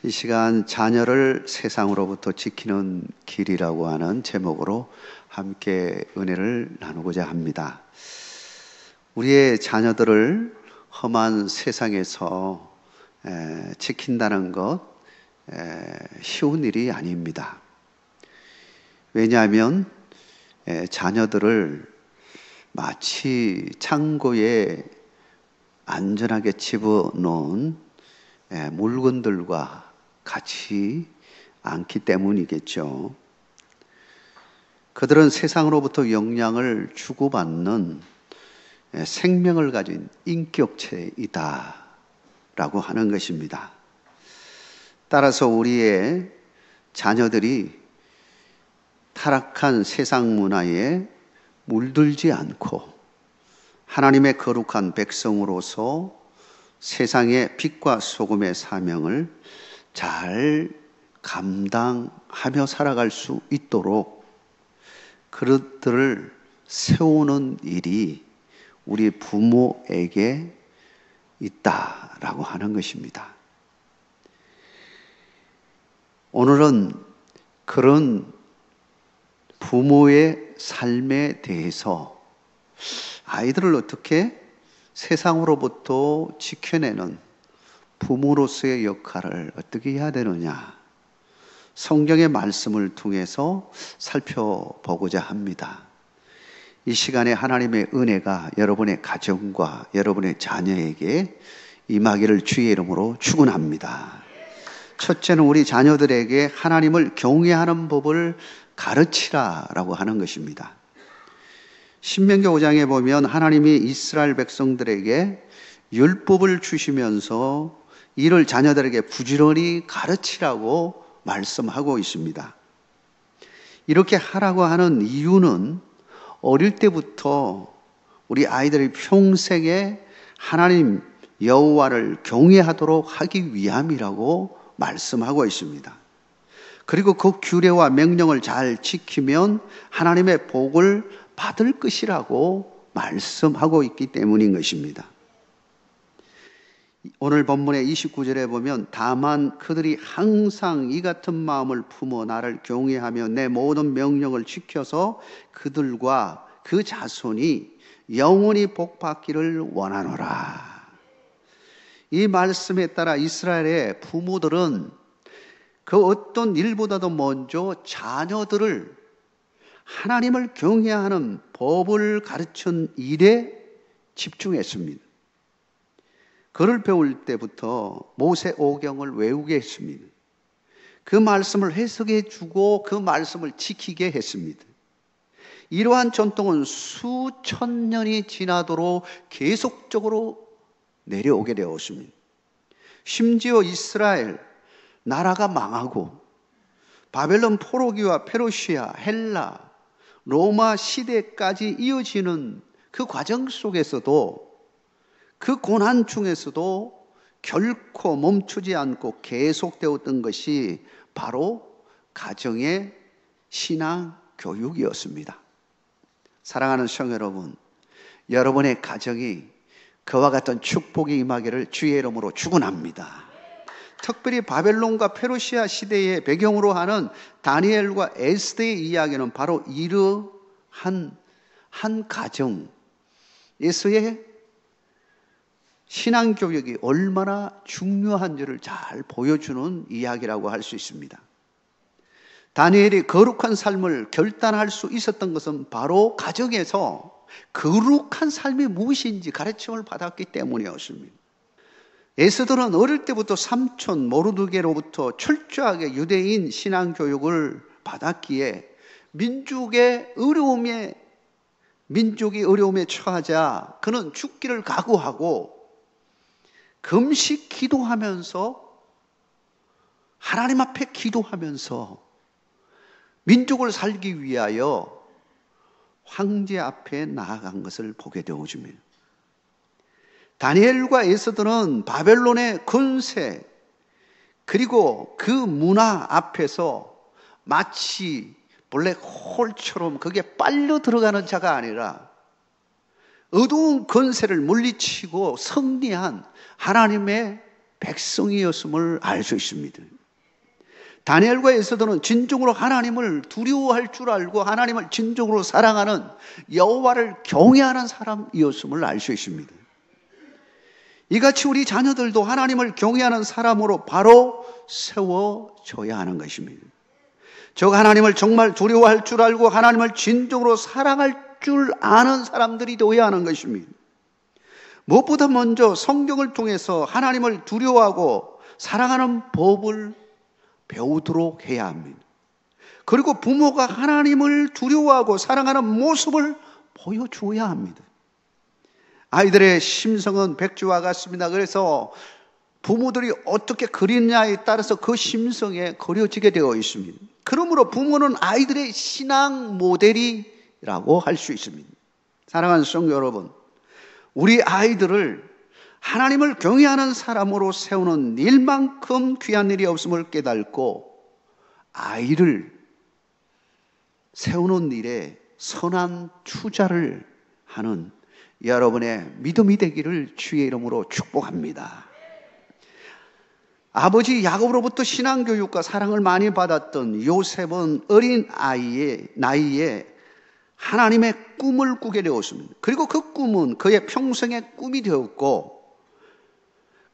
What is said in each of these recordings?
이 시간 자녀를 세상으로부터 지키는 길이라고 하는 제목으로 함께 은혜를 나누고자 합니다. 우리의 자녀들을 험한 세상에서 지킨다는 것 쉬운 일이 아닙니다. 왜냐하면 자녀들을 마치 창고에 안전하게 집어넣은 물건들과 같이 않기 때문이겠죠. 그들은 세상으로부터 영향을 주고받는 생명을 가진 인격체이다 라고 하는 것입니다. 따라서 우리의 자녀들이 타락한 세상 문화에 물들지 않고 하나님의 거룩한 백성으로서 세상의 빛과 소금의 사명을 잘 감당하며 살아갈 수 있도록 그들을 세우는 일이 우리 부모에게 있다라고 하는 것입니다. 오늘은 그런 부모의 삶에 대해서 아이들을 어떻게 세상으로부터 지켜내는 부모로서의 역할을 어떻게 해야 되느냐, 성경의 말씀을 통해서 살펴보고자 합니다. 이 시간에 하나님의 은혜가 여러분의 가정과 여러분의 자녀에게 임하기를 주의 이름으로 축원합니다. 첫째는 우리 자녀들에게 하나님을 경외하는 법을 가르치라라고 하는 것입니다. 신명기 5장에 보면 하나님이 이스라엘 백성들에게 율법을 주시면서 이를 자녀들에게 부지런히 가르치라고 말씀하고 있습니다. 이렇게 하라고 하는 이유는 어릴 때부터 우리 아이들이 평생에 하나님 여호와를 경외하도록 하기 위함이라고 말씀하고 있습니다. 그리고 그 규례와 명령을 잘 지키면 하나님의 복을 받을 것이라고 말씀하고 있기 때문인 것입니다. 오늘 본문의 29절에 보면 다만 그들이 항상 이 같은 마음을 품어 나를 경외하며 내 모든 명령을 지켜서 그들과 그 자손이 영원히 복받기를 원하노라. 이 말씀에 따라 이스라엘의 부모들은 그 어떤 일보다도 먼저 자녀들을 하나님을 경외하는 법을 가르친 일에 집중했습니다. 글을 배울 때부터 모세 오경을 외우게 했습니다. 그 말씀을 해석해 주고 그 말씀을 지키게 했습니다. 이러한 전통은 수천 년이 지나도록 계속적으로 내려오게 되었습니다. 심지어 이스라엘 나라가 망하고 바벨론 포로기와 페르시아, 헬라, 로마 시대까지 이어지는 그 과정 속에서도 그 고난 중에서도 결코 멈추지 않고 계속되었던 것이 바로 가정의 신앙 교육이었습니다. 사랑하는 성도 여러분, 여러분의 가정이 그와 같은 축복이 임하기를 주의 이름으로 축원합니다. 특별히 바벨론과 페르시아 시대의 배경으로 하는 다니엘과 에스더의 이야기는 바로 이러한 한 가정에서의 신앙교육이 얼마나 중요한지를 잘 보여주는 이야기라고 할 수 있습니다. 다니엘이 거룩한 삶을 결단할 수 있었던 것은 바로 가정에서 거룩한 삶이 무엇인지 가르침을 받았기 때문이었습니다. 에스더는 어릴 때부터 삼촌 모르드게로부터 철저하게 유대인 신앙교육을 받았기에 민족이 어려움에 처하자 그는 죽기를 각오하고 금식 기도하면서 하나님 앞에 기도하면서 민족을 살기 위하여 황제 앞에 나아간 것을 보게 되어집니다. 다니엘과 에스더는 바벨론의 권세 그리고 그 문화 앞에서 마치 블랙홀처럼 그게 빨려 들어가는 자가 아니라 어두운 권세를 물리치고 승리한 하나님의 백성이었음을 알 수 있습니다. 다니엘과 에스더는 진정으로 하나님을 두려워할 줄 알고 하나님을 진정으로 사랑하는 여호와를 경외하는 사람이었음을 알 수 있습니다. 이같이 우리 자녀들도 하나님을 경외하는 사람으로 바로 세워져야 하는 것입니다. 즉 하나님을 정말 두려워할 줄 알고 하나님을 진정으로 사랑할 줄 아는 사람들이 되어야 하는 것입니다. 무엇보다 먼저 성경을 통해서 하나님을 두려워하고 사랑하는 법을 배우도록 해야 합니다. 그리고 부모가 하나님을 두려워하고 사랑하는 모습을 보여주어야 합니다. 아이들의 심성은 백지와 같습니다. 그래서 부모들이 어떻게 그리느냐에 따라서 그 심성에 그려지게 되어 있습니다. 그러므로 부모는 아이들의 신앙 모델이라고 할 수 있습니다. 사랑하는 성도 여러분, 우리 아이들을 하나님을 경외하는 사람으로 세우는 일만큼 귀한 일이 없음을 깨닫고 아이를 세우는 일에 선한 투자를 하는 여러분의 믿음이 되기를 주의 이름으로 축복합니다. 아버지 야곱으로부터 신앙교육과 사랑을 많이 받았던 요셉은 어린 나이에 하나님의 꿈을 꾸게 되었습니다. 그리고 그 꿈은 그의 평생의 꿈이 되었고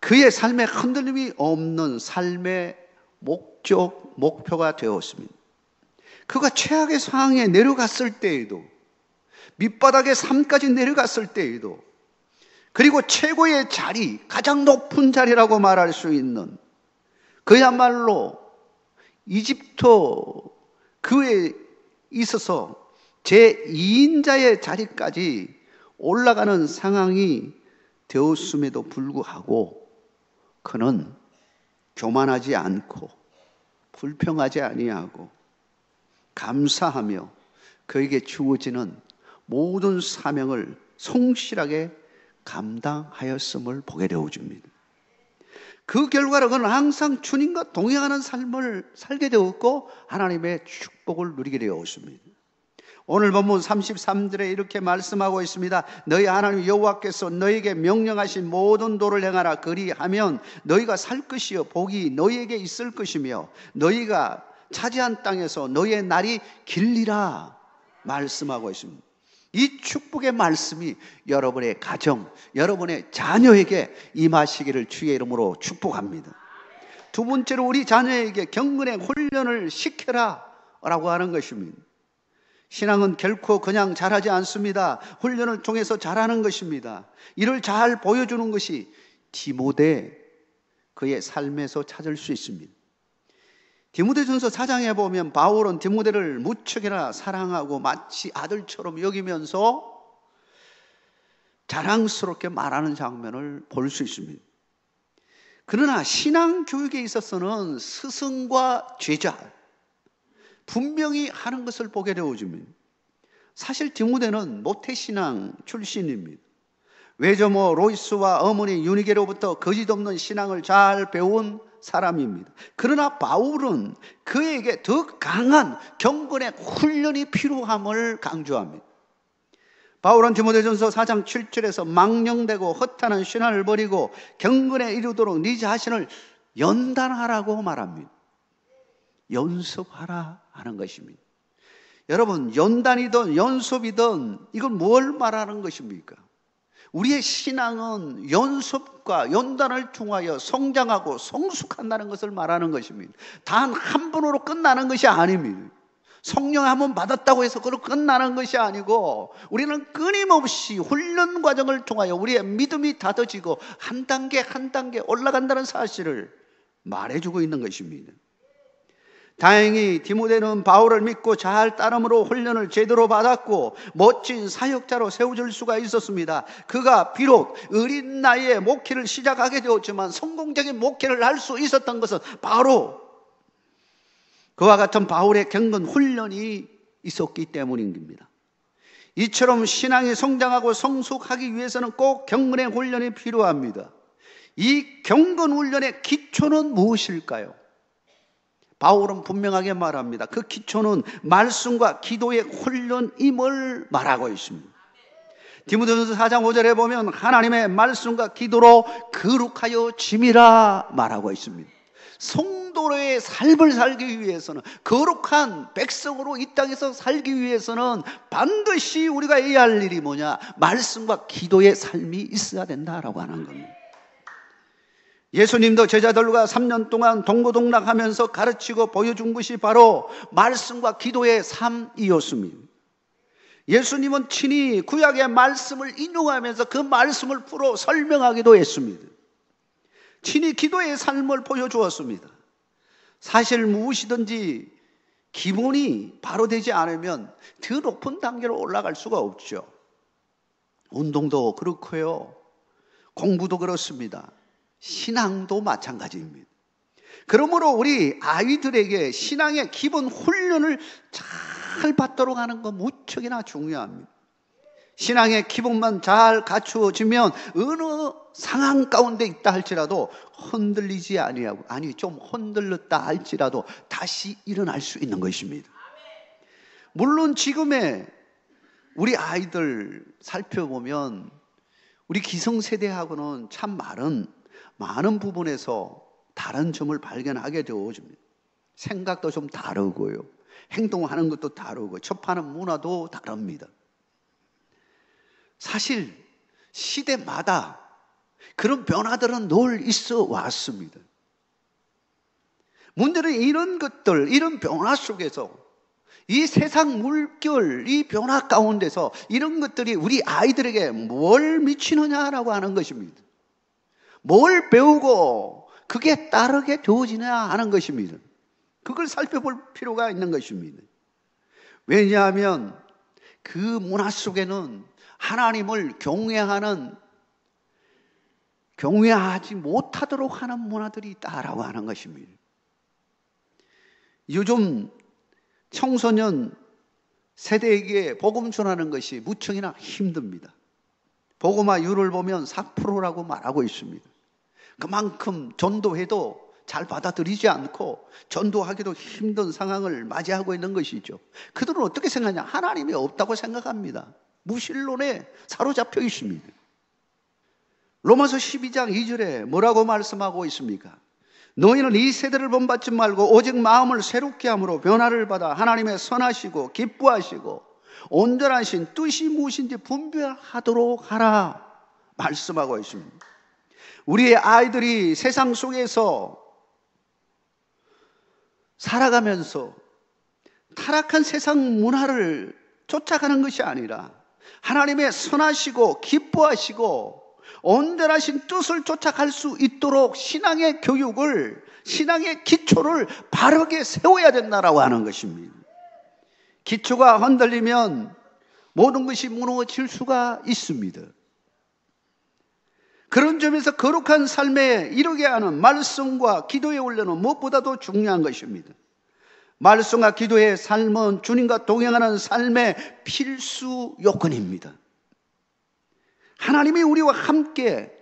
그의 삶에 흔들림이 없는 삶의 목표가 되었습니다. 그가 최악의 상황에 내려갔을 때에도, 밑바닥의 삶까지 내려갔을 때에도, 그리고 최고의 자리, 가장 높은 자리라고 말할 수 있는 그야말로 이집트 그에 있어서 제2인자의 자리까지 올라가는 상황이 되었음에도 불구하고 그는 교만하지 않고 불평하지 아니하고 감사하며 그에게 주어지는 모든 사명을 성실하게 감당하였음을 보게 되어줍니다. 그 결과로 그는 항상 주님과 동행하는 삶을 살게 되었고 하나님의 축복을 누리게 되었습니다. 오늘 본문 33절에 이렇게 말씀하고 있습니다. 너희 하나님 여호와께서 너희에게 명령하신 모든 도를 행하라. 그리하면 너희가 살 것이요 복이 너희에게 있을 것이며 너희가 차지한 땅에서 너희의 날이 길리라 말씀하고 있습니다. 이 축복의 말씀이 여러분의 가정, 여러분의 자녀에게 임하시기를 주의 이름으로 축복합니다. 두 번째로 우리 자녀에게 경건의 훈련을 시켜라 라고 하는 것입니다. 신앙은 결코 그냥 잘하지 않습니다. 훈련을 통해서 잘하는 것입니다. 이를 잘 보여주는 것이 디모데 그의 삶에서 찾을 수 있습니다. 디모데전서 4장에 보면 바울은 디모데를 무척이나 사랑하고 마치 아들처럼 여기면서 자랑스럽게 말하는 장면을 볼 수 있습니다. 그러나 신앙 교육에 있어서는 스승과 제자 분명히 하는 것을 보게 되어집니다. 사실 디모데는 모태신앙 출신입니다. 외조모 로이스와 어머니 유니게로부터 거짓 없는 신앙을 잘 배운 사람입니다. 그러나 바울은 그에게 더 강한 경건의 훈련이 필요함을 강조합니다. 바울은 디모데전서 4장 7절에서 망령되고 허탄한 신앙을 버리고 경건에 이르도록 네 자신을 연단하라고 말합니다. 연습하라 하는 것입니다. 여러분, 연단이든 연습이든 이건 뭘 말하는 것입니까? 우리의 신앙은 연습과 연단을 통하여 성장하고 성숙한다는 것을 말하는 것입니다. 단 한 번으로 끝나는 것이 아닙니다. 성령 한 번 받았다고 해서 그로 끝나는 것이 아니고 우리는 끊임없이 훈련 과정을 통하여 우리의 믿음이 다져지고 한 단계 한 단계 올라간다는 사실을 말해주고 있는 것입니다. 다행히 디모데는 바울을 믿고 잘 따름으로 훈련을 제대로 받았고 멋진 사역자로 세워질 수가 있었습니다. 그가 비록 어린 나이에 목회를 시작하게 되었지만 성공적인 목회를 할 수 있었던 것은 바로 그와 같은 바울의 경건 훈련이 있었기 때문입니다. 이처럼 신앙이 성장하고 성숙하기 위해서는 꼭 경건의 훈련이 필요합니다. 이 경건 훈련의 기초는 무엇일까요? 바울은 분명하게 말합니다. 그 기초는 말씀과 기도의 훈련임을 말하고 있습니다. 디모데전서 4장 5절에 보면 하나님의 말씀과 기도로 거룩하여 짐이라 말하고 있습니다. 성도 기독도로의 삶을 살기 위해서는, 거룩한 백성으로 이 땅에서 살기 위해서는 반드시 우리가 해야 할 일이 뭐냐? 말씀과 기도의 삶이 있어야 된다라고 하는 겁니다. 예수님도 제자들과 3년 동안 동고동락하면서 가르치고 보여준 것이 바로 말씀과 기도의 삶이었습니다. 예수님은 친히 구약의 말씀을 인용하면서 그 말씀을 풀어 설명하기도 했습니다. 친히 기도의 삶을 보여주었습니다. 사실 무엇이든지 기본이 바로 되지 않으면 더 높은 단계로 올라갈 수가 없죠. 운동도 그렇고요, 공부도 그렇습니다. 신앙도 마찬가지입니다. 그러므로 우리 아이들에게 신앙의 기본 훈련을 잘 받도록 하는 건 무척이나 중요합니다. 신앙의 기본만 잘 갖추어지면 어느 상황 가운데 있다 할지라도 흔들리지 아니하고, 좀 흔들렸다 할지라도 다시 일어날 수 있는 것입니다. 물론 지금의 우리 아이들 살펴보면 우리 기성세대하고는 참 많은 부분에서 다른 점을 발견하게 되어집니다. 생각도 좀 다르고요, 행동하는 것도 다르고, 접하는 문화도 다릅니다. 사실 시대마다 그런 변화들은 늘 있어 왔습니다. 문제는 이런 것들, 이런 변화 속에서, 이 세상 물결, 이 변화 가운데서 이런 것들이 우리 아이들에게 뭘 미치느냐라고 하는 것입니다. 뭘 배우고 그게 따르게 되어지냐 하는 것입니다. 그걸 살펴볼 필요가 있는 것입니다. 왜냐하면 그 문화 속에는 하나님을 경외하지 못하도록 하는 문화들이 있다라고 하는 것입니다. 요즘 청소년 세대에게 복음 전하는 것이 무척이나 힘듭니다. 복음화율을 보면 4%라고 말하고 있습니다. 그만큼 전도해도 잘 받아들이지 않고 전도하기도 힘든 상황을 맞이하고 있는 것이죠. 그들은 어떻게 생각하냐? 하나님이 없다고 생각합니다. 무신론에 사로잡혀 있습니다. 로마서 12장 2절에 뭐라고 말씀하고 있습니까? 너희는 이 세대를 본받지 말고 오직 마음을 새롭게 함으로 변화를 받아 하나님의 선하시고 기뻐하시고 온전하신 뜻이 무엇인지 분별하도록 하라 말씀하고 있습니다. 우리의 아이들이 세상 속에서 살아가면서 타락한 세상 문화를 쫓아가는 것이 아니라 하나님의 선하시고 기뻐하시고 온전하신 뜻을 쫓아갈 수 있도록 신앙의 교육을, 신앙의 기초를 바르게 세워야 된다라고 하는 것입니다. 기초가 흔들리면 모든 것이 무너질 수가 있습니다. 그런 점에서 거룩한 삶에 이르게 하는 말씀과 기도의 훈련은 무엇보다도 중요한 것입니다. 말씀과 기도의 삶은 주님과 동행하는 삶의 필수 요건입니다. 하나님이 우리와 함께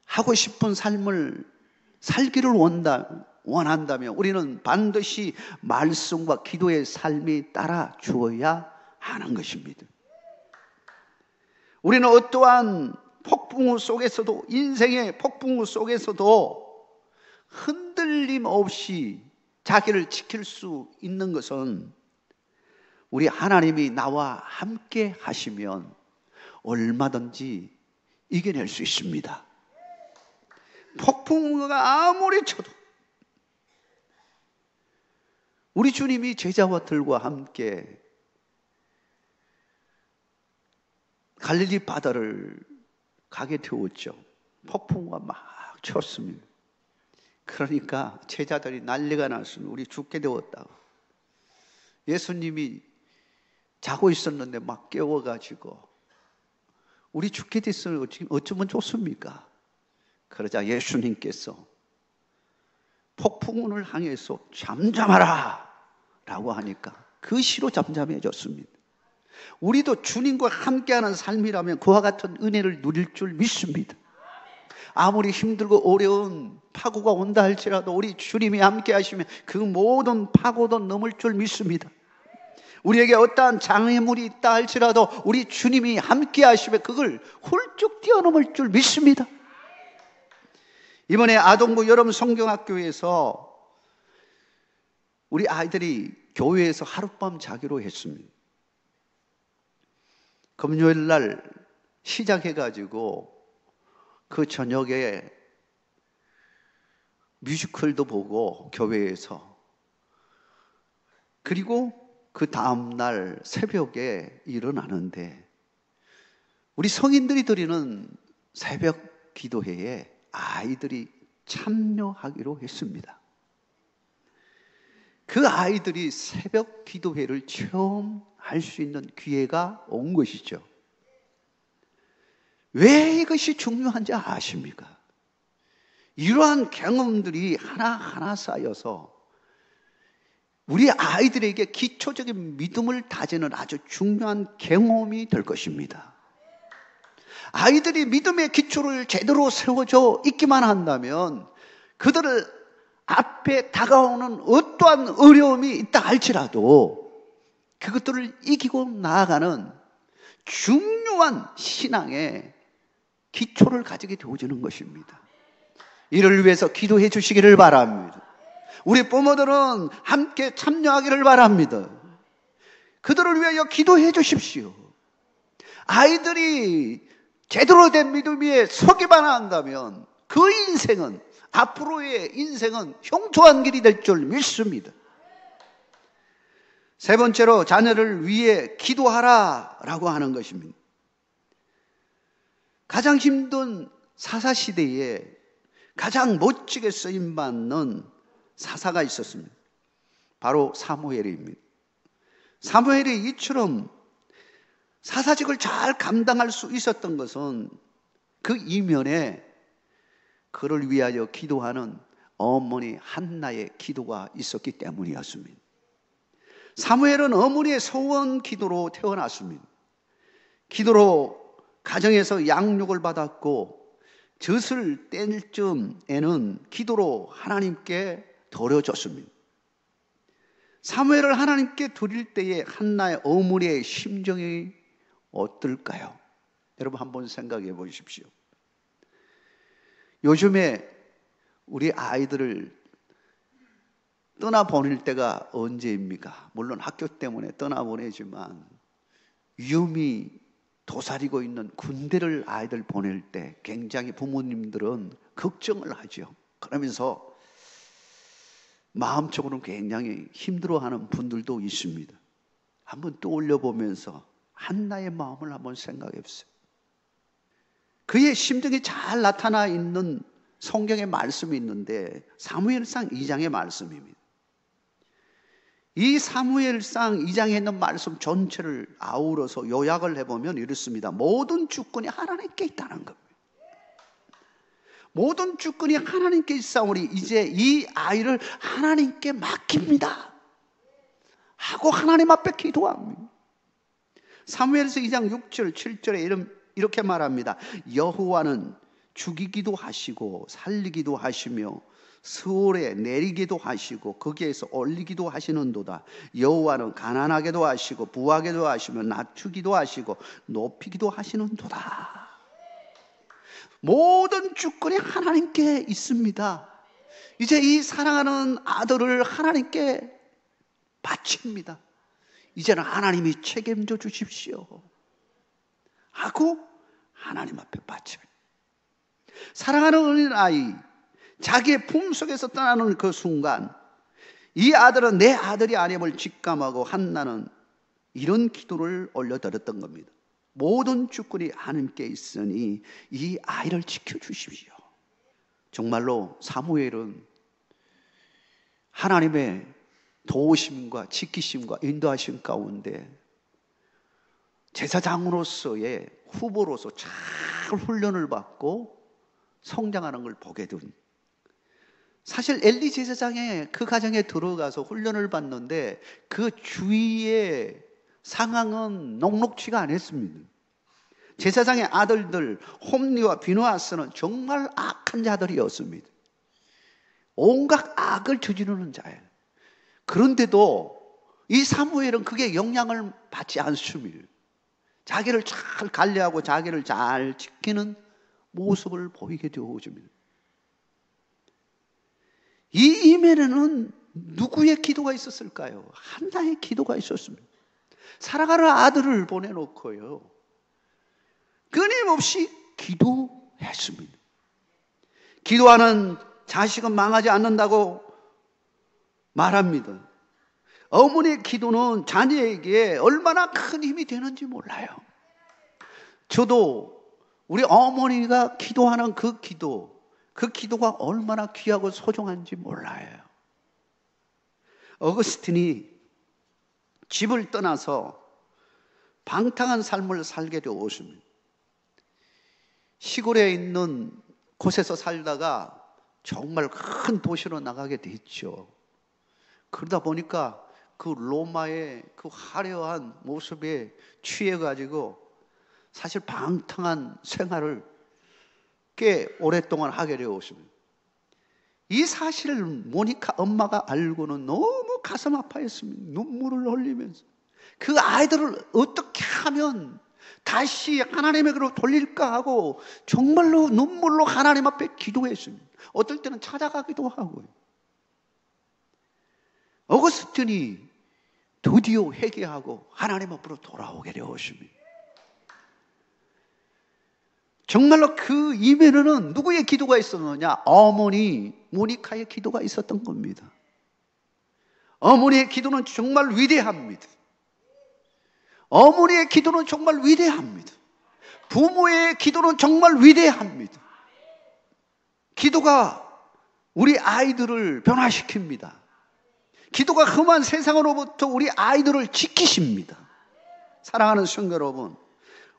하고 싶은 삶을 살기를 원한다면 우리는 반드시 말씀과 기도의 삶이 따라 주어야 하는 것입니다. 우리는 어떠한 폭풍우 속에서도, 인생의 폭풍우 속에서도 흔들림 없이 자기를 지킬 수 있는 것은 우리 하나님이 나와 함께 하시면 얼마든지 이겨낼 수 있습니다. 폭풍우가 아무리 쳐도 우리 주님이 제자들과 함께 갈릴리 바다를 가게 되었죠. 폭풍우가 막 쳤습니다. 그러니까 제자들이 난리가 났습니다. 우리 죽게 되었다고. 예수님이 자고 있었는데 막 깨워가지고 우리 죽게 됐어요. 어쩌면 좋습니까? 그러자 예수님께서 폭풍우를 향해서 잠잠하라 라고 하니까 그 시로 잠잠해졌습니다. 우리도 주님과 함께하는 삶이라면 그와 같은 은혜를 누릴 줄 믿습니다. 아무리 힘들고 어려운 파고가 온다 할지라도 우리 주님이 함께 하시면 그 모든 파고도 넘을 줄 믿습니다. 우리에게 어떠한 장애물이 있다 할지라도 우리 주님이 함께 하시면 그걸 훌쩍 뛰어넘을 줄 믿습니다. 이번에 아동부 여름 성경학교에서 우리 아이들이 교회에서 하룻밤 자기로 했습니다. 금요일 날 시작해가지고 그 저녁에 뮤지컬도 보고 교회에서, 그리고 그 다음날 새벽에 일어나는데 우리 성인들이 드리는 새벽 기도회에 아이들이 참여하기로 했습니다. 그 아이들이 새벽 기도회를 처음 할 수 있는 기회가 온 것이죠. 왜 이것이 중요한지 아십니까? 이러한 경험들이 하나하나 쌓여서 우리 아이들에게 기초적인 믿음을 다지는 아주 중요한 경험이 될 것입니다. 아이들이 믿음의 기초를 제대로 세워져 있기만 한다면 그들을 앞에 다가오는 어떠한 어려움이 있다 할지라도 그것들을 이기고 나아가는 중요한 신앙의 기초를 가지게 되어지는 것입니다. 이를 위해서 기도해 주시기를 바랍니다. 우리 부모들은 함께 참여하기를 바랍니다. 그들을 위하여 기도해 주십시오. 아이들이 제대로 된 믿음 위에 서기만 한다면 그 인생은, 앞으로의 인생은 형통한 길이 될 줄 믿습니다. 세 번째로 자녀를 위해 기도하라 라고 하는 것입니다. 가장 힘든 사사시대에 가장 멋지게 쓰임받는 사사가 있었습니다. 바로 사무엘입니다. 사무엘이 이처럼 사사직을 잘 감당할 수 있었던 것은 그 이면에 그를 위하여 기도하는 어머니 한나의 기도가 있었기 때문이었습니다. 사무엘은 어머니의 소원 기도로 태어났습니다. 기도로 가정에서 양육을 받았고 젖을 뗄 즈음에는 기도로 하나님께 드려졌습니다. 사무엘을 하나님께 드릴 때에 한나의 어머니의 심정이 어떨까요? 여러분 한번 생각해 보십시오. 요즘에 우리 아이들을 떠나보낼 때가 언제입니까? 물론 학교 때문에 떠나보내지만 위험이 도사리고 있는 군대를 아이들 보낼 때 굉장히 부모님들은 걱정을 하죠. 그러면서 마음적으로는 굉장히 힘들어하는 분들도 있습니다. 한번 떠올려 보면서 한나의 마음을 한번 생각해 보세요. 그의 심정이 잘 나타나 있는 성경의 말씀이 있는데 사무엘상 2장의 말씀입니다. 이 사무엘상 2장에 있는 말씀 전체를 아우러서 요약을 해보면 이렇습니다. 모든 주권이 하나님께 있다는 겁니다. 모든 주권이 하나님께 있사오니 이제 이 아이를 하나님께 맡깁니다 하고 하나님 앞에 기도합니다. 사무엘서 2장 6절 7절에 이렇게 말합니다. 여호와는 죽이기도 하시고 살리기도 하시며 스올에 내리기도 하시고 거기에서 올리기도 하시는도다. 여호와는 가난하게도 하시고 부하게도 하시며 낮추기도 하시고 높이기도 하시는도다. 모든 주권이 하나님께 있습니다. 이제 이 사랑하는 아들을 하나님께 바칩니다. 이제는 하나님이 책임져 주십시오 하고 하나님 앞에 바칩니다. 사랑하는 어린아이, 자기의 품속에서 떠나는 그 순간 이 아들은 내 아들이 아님을 직감하고 한나는 이런 기도를 올려드렸던 겁니다. 모든 주권이 하나님께 있으니 이 아이를 지켜주십시오. 정말로 사무엘은 하나님의 도우심과 지키심과 인도하심 가운데 제사장으로서의 후보로서 잘 훈련을 받고 성장하는 걸 보게 된, 사실 엘리 제사장의 그 가정에 들어가서 훈련을 받는데 그 주위의 상황은 녹록지가 않았습니다. 제사장의 아들들 홈리와 비누아스는 정말 악한 자들이었습니다. 온갖 악을 저지르는 자예요. 그런데도 이 사무엘은 그게 영향을 받지 않습니다. 자기를 잘 관리하고 자기를 잘 지키는 모습을 보이게 되어집니다. 이 이면에는 누구의 기도가 있었을까요? 한나의 기도가 있었습니다. 사랑하는 아들을 보내놓고요, 끊임없이 기도했습니다. 기도하는 자식은 망하지 않는다고 말합니다. 어머니의 기도는 자녀에게 얼마나 큰 힘이 되는지 몰라요. 저도 우리 어머니가 기도하는 그 기도가 얼마나 귀하고 소중한지 몰라요. 어거스틴이 집을 떠나서 방탕한 삶을 살게 되었습니다. 시골에 있는 곳에서 살다가 정말 큰 도시로 나가게 됐죠. 그러다 보니까 그 로마의 그 화려한 모습에 취해가지고 사실 방탕한 생활을 꽤 오랫동안 하게 되었습니다. 이 사실을 모니카 엄마가 알고는 너무 가슴 아파했습니다. 눈물을 흘리면서 그 아이들을 어떻게 하면 다시 하나님에게로 돌릴까 하고 정말로 눈물로 하나님 앞에 기도했습니다. 어떨 때는 찾아가기도 하고요. 어거스틴이 드디어 회개하고 하나님 앞으로 돌아오게 되었습니다. 정말로 그 이면에는 누구의 기도가 있었느냐? 어머니 모니카의 기도가 있었던 겁니다. 어머니의 기도는 정말 위대합니다. 어머니의 기도는 정말 위대합니다. 부모의 기도는 정말 위대합니다. 기도가 우리 아이들을 변화시킵니다. 기도가 험한 세상으로부터 우리 아이들을 지키십니다. 사랑하는 성도 여러분,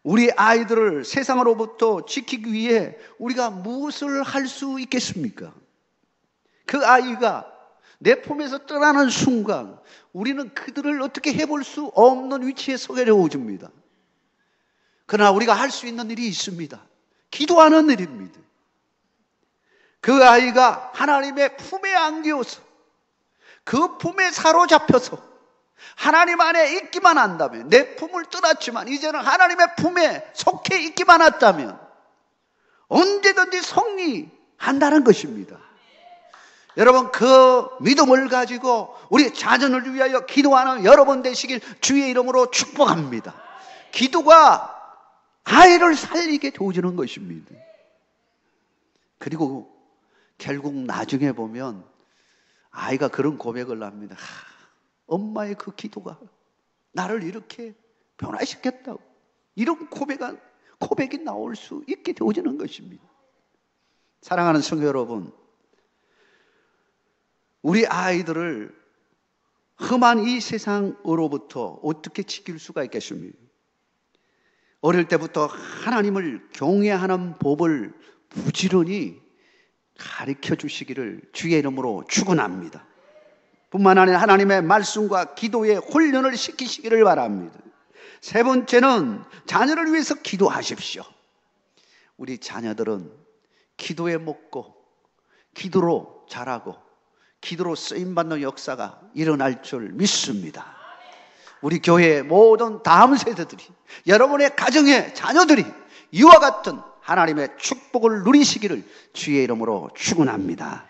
우리 아이들을 세상으로부터 지키기 위해 우리가 무엇을 할 수 있겠습니까? 그 아이가 내 품에서 떠나는 순간 우리는 그들을 어떻게 해볼 수 없는 위치에 서게 되어집니다. 그러나 우리가 할 수 있는 일이 있습니다. 기도하는 일입니다. 그 아이가 하나님의 품에 안겨서 그 품에 사로잡혀서 하나님 안에 있기만 한다면, 내 품을 떠났지만 이제는 하나님의 품에 속해 있기만 했다면 언제든지 승리한다는 것입니다. 여러분, 그 믿음을 가지고 우리 자녀를 위하여 기도하는 여러분 되시길 주의 이름으로 축복합니다. 기도가 아이를 살리게 도와주는 것입니다. 그리고 결국 나중에 보면 아이가 그런 고백을 합니다. 엄마의 그 기도가 나를 이렇게 변화시켰다고, 이런 고백이 나올 수 있게 되어지는 것입니다. 사랑하는 성도 여러분, 우리 아이들을 험한 이 세상으로부터 어떻게 지킬 수가 있겠습니까? 어릴 때부터 하나님을 경외하는 법을 부지런히 가르쳐 주시기를 주의 이름으로 축원합니다. 뿐만 아니라 하나님의 말씀과 기도에 훈련을 시키시기를 바랍니다. 세 번째는 자녀를 위해서 기도하십시오. 우리 자녀들은 기도에 먹고 기도로 자라고 기도로 쓰임받는 역사가 일어날 줄 믿습니다. 우리 교회의 모든 다음 세대들이, 여러분의 가정의 자녀들이 이와 같은 하나님의 축복을 누리시기를 주의 이름으로 축원합니다.